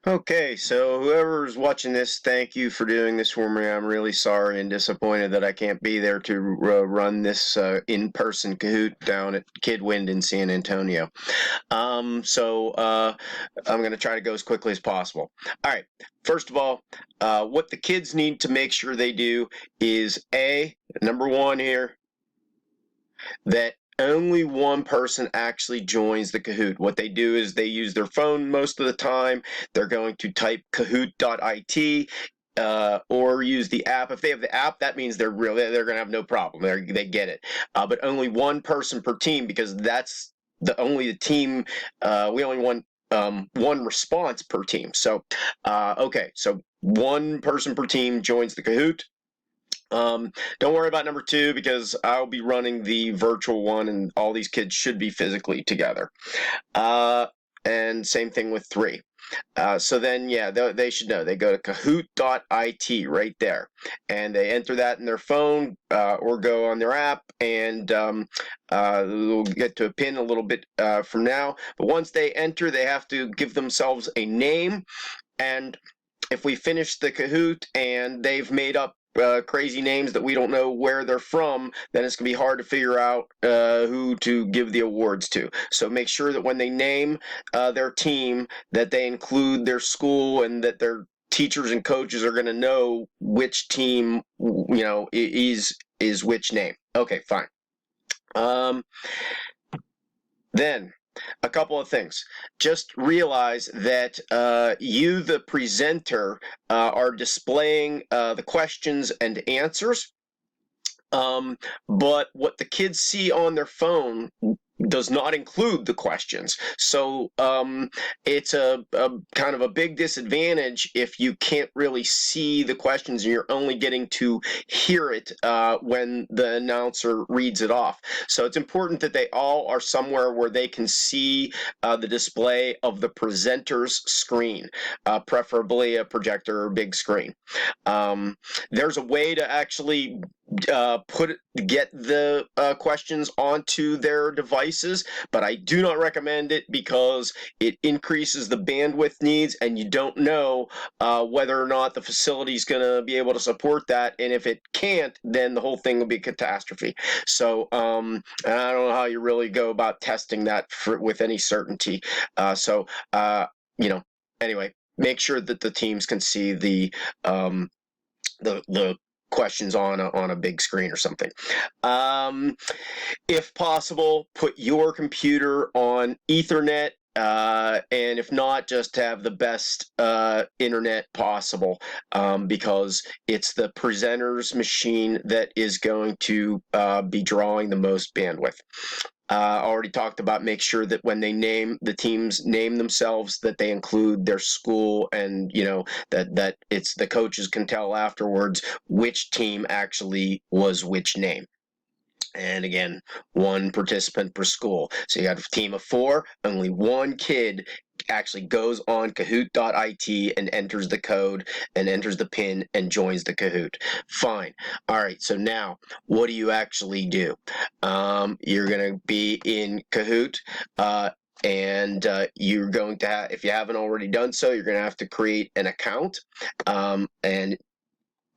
Okay, so whoever's watching this, thank you for doing this for me. I'm really sorry and disappointed that I can't be there to run this in-person Kahoot down at Kidwind in San Antonio. I'm going to try to go as quickly as possible. All right, first of all, what the kids need to make sure they do is number one here, that only one person actually joins the Kahoot. What they do is they use their phone most of the time. They're going to type kahoot.it or use the app. If they have the app, that means they're going to have no problem. They get it. But only one person per team, because that's the team. We only want one response per team. So, okay, so one person per team joins the Kahoot. Don't worry about number two because I'll be running the virtual one, and all these kids should be physically together. Uh, and same thing with three. So then, yeah, they should know. They go to kahoot.it right there, and they enter that in their phone or go on their app, and we'll get to a pin a little bit from now. But once they enter, they have to give themselves a name, and if we finish the Kahoot and they've made up crazy names that we don't know where they're from, then it's going to be hard to figure out who to give the awards to. So make sure that when they name their team, that they include their school and that their teachers and coaches are going to know which team, is which name. Okay, fine. Um, then a couple of things. Just realize that you, the presenter, are displaying the questions and answers. But what the kids see on their phone does not include the questions. So it's a kind of a big disadvantage if you can't really see the questions and you're only getting to hear it when the announcer reads it off. So it's important that they all are somewhere where they can see the display of the presenter's screen, preferably a projector or big screen. There's a way to actually get the questions onto their devices, but I do not recommend it because it increases the bandwidth needs, and you don't know whether or not the facility is going to be able to support that. And if it can't, then the whole thing will be a catastrophe. So I don't know how you really go about testing that with any certainty. Anyway, make sure that the teams can see the questions on a big screen or something. If possible, put your computer on Ethernet, and if not, just have the best internet possible, because it's the presenter's machine that is going to be drawing the most bandwidth. Already talked about make sure that when they the teams name themselves, that they include their school, and that it's the coaches can tell afterwards which team actually was which name. And again, one participant per school. So you got a team of four, only one kid actually goes on kahoot.it and enters the code and enters the pin and joins the Kahoot. Fine. All right, so now what do you actually do? You're going to be in Kahoot, and you're going to have, if you haven't already done so, you're going to have to create an account, and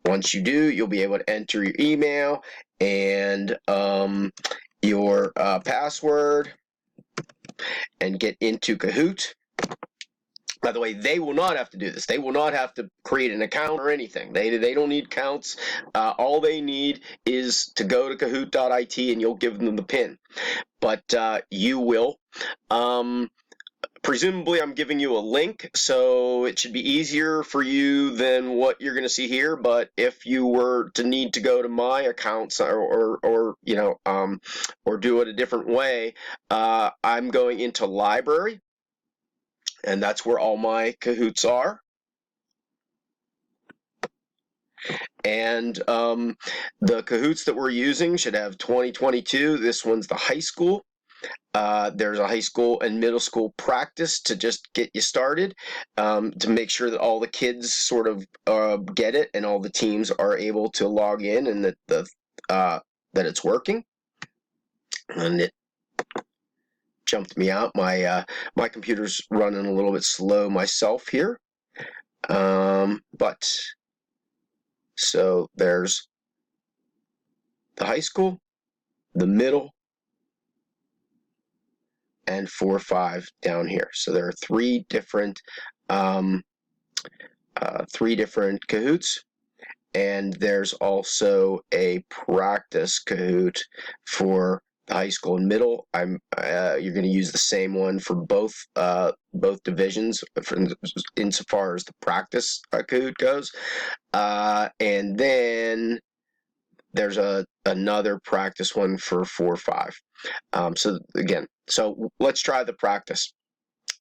once you do, you'll be able to enter your email and your password and get into Kahoot. By the way, they will not have to do this. They will not have to create an account or anything. They don't need counts. All they need is to go to kahoot.it, and you'll give them the pin. But you will. Presumably, I'm giving you a link, so it should be easier for you than what you're going to see here. But if you were to need to go to my accounts or do it a different way, I'm going into library, and that's where all my Kahoots are. And the Kahoots that we're using should have 2022. This one's the high school. There's a high school and middle school practice to just get you started, to make sure that all the kids sort of get it and all the teams are able to log in, and that it's working. And it jumped me out. My computer's running a little bit slow myself here. But so there's the high school, the middle, and 4-5 down here. So there are three different Kahoots, and there's also a practice Kahoot for the high school and middle. You're going to use the same one for both divisions, insofar as the practice Kahoot goes, and then there's another practice one for 4-5. So again, let's try the practice.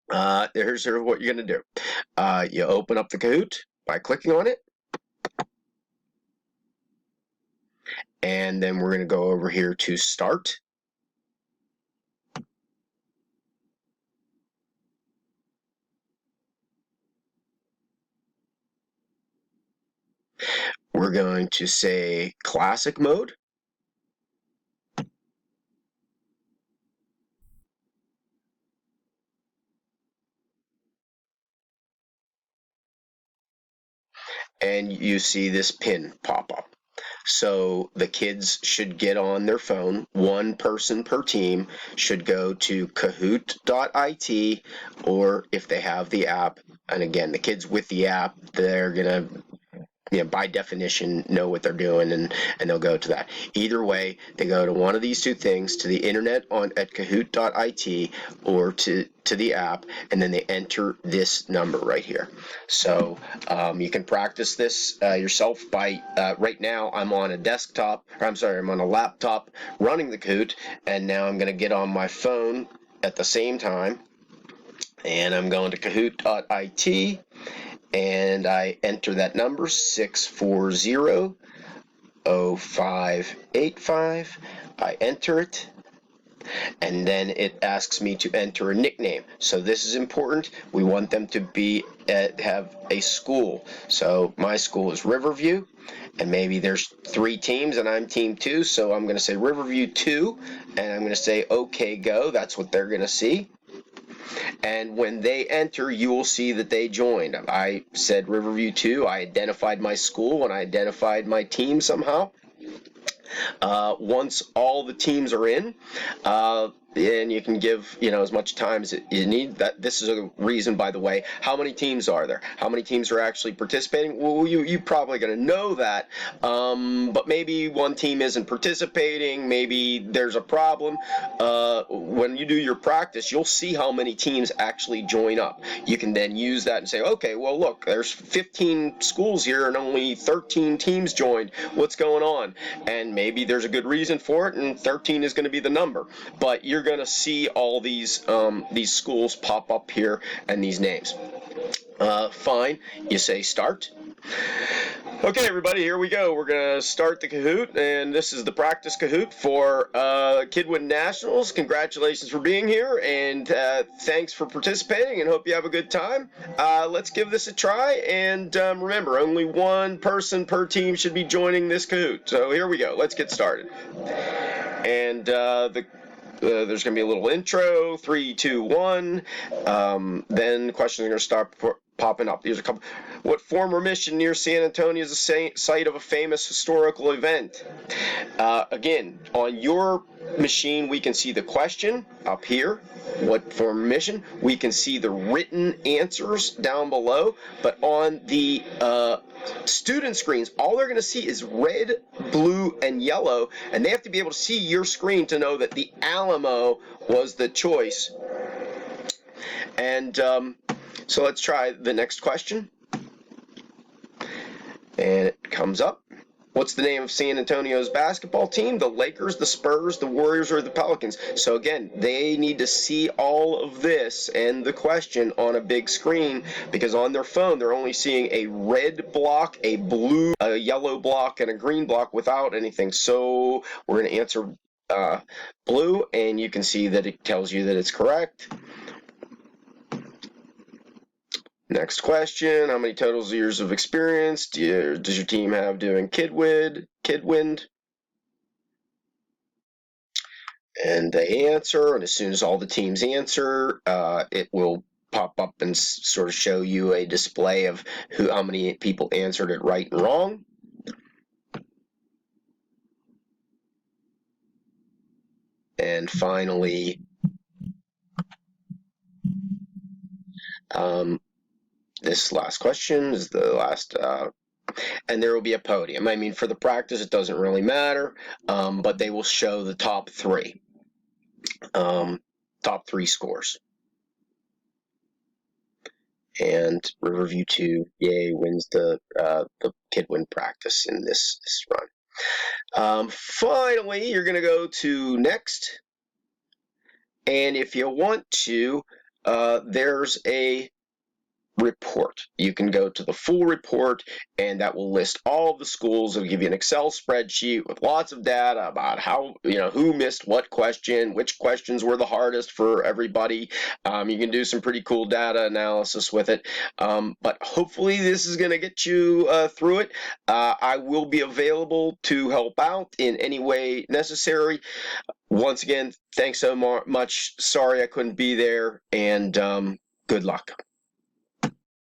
Here's what you're going to do. You open up the Kahoot by clicking on it, and then we're going to go over here to Start. We're going to say Classic Mode. And you see this pin pop up. So the kids should get on their phone. One person per team should go to kahoot.it, or if they have the app, and again, the kids with the app, they're going to by definition, know what they're doing, and they'll go to that. Either way, they go to one of these two things, to the internet at kahoot.it, or to the app, and then they enter this number right here. So you can practice this yourself by, right now I'm on a I'm on a laptop running the Kahoot, and now I'm going to get on my phone at the same time, and I'm going to kahoot.it, and I enter that number, 640-0585. I enter it, and then it asks me to enter a nickname. So this is important. We want them to have a school. So my school is Riverview, and maybe there's 3 teams and I'm team 2, so I'm going to say Riverview 2, and I'm going to say OK Go. That's what they're going to see. And when they enter, you will see that they joined. I said Riverview 2. I identified my school and I identified my team somehow. Once all the teams are in, and you can give as much time as you need. That this is a reason, by the way. How many teams are there? How many teams are actually participating? Well, you're probably going to know that, but maybe one team isn't participating. Maybe there's a problem. When you do your practice, you'll see how many teams actually join up. You can then use that and say, okay, well, look, there's 15 schools here and only 13 teams joined. What's going on? And maybe there's a good reason for it, and 13 is going to be the number. But you're going to see all these schools pop up here and these names. Fine. You say start. Okay, everybody, here we go. We're going to start the Kahoot, and this is the practice Kahoot for Kidwind Nationals. Congratulations for being here, and thanks for participating, and hope you have a good time. Let's give this a try, and remember, only one person per team should be joining this Kahoot. So here we go. Let's get started. And there's going to be a little intro, 3, 2, 1. Then questions are going to start popping up. These are a couple. What former mission near San Antonio is the site of a famous historical event? Again, on your machine, we can see the question up here. What former mission? We can see the written answers down below. But on the student screens, all they're going to see is red, blue, and yellow, and they have to be able to see your screen to know that the Alamo was the choice. And so let's try the next question. And it comes up. What's the name of San Antonio's basketball team? The Lakers, the Spurs, the Warriors, or the Pelicans? So again, they need to see all of this and the question on a big screen, because on their phone they're only seeing a red block, a blue, a yellow block, and a green block without anything. So we're going to answer blue, and you can see that it tells you that it's correct. Next question, how many total years of experience does your team have doing Kidwind? And they answer, and as soon as all the teams answer, it will pop up and sort of show you a display of how many people answered it right and wrong. And finally, this last question is the last, and there will be a podium. I mean, for the practice, it doesn't really matter, but they will show the top three scores. And River View 2, yay, wins the Kidwind practice in this run. Finally, you're going to go to next. And if you want to, there's a report. You can go to the full report, and that will list all of the schools. It'll give you an Excel spreadsheet with lots of data about how, who missed what question, which questions were the hardest for everybody. You can do some pretty cool data analysis with it, but hopefully this is going to get you through it. I will be available to help out in any way necessary. Once again, thanks so much. Sorry I couldn't be there, and good luck.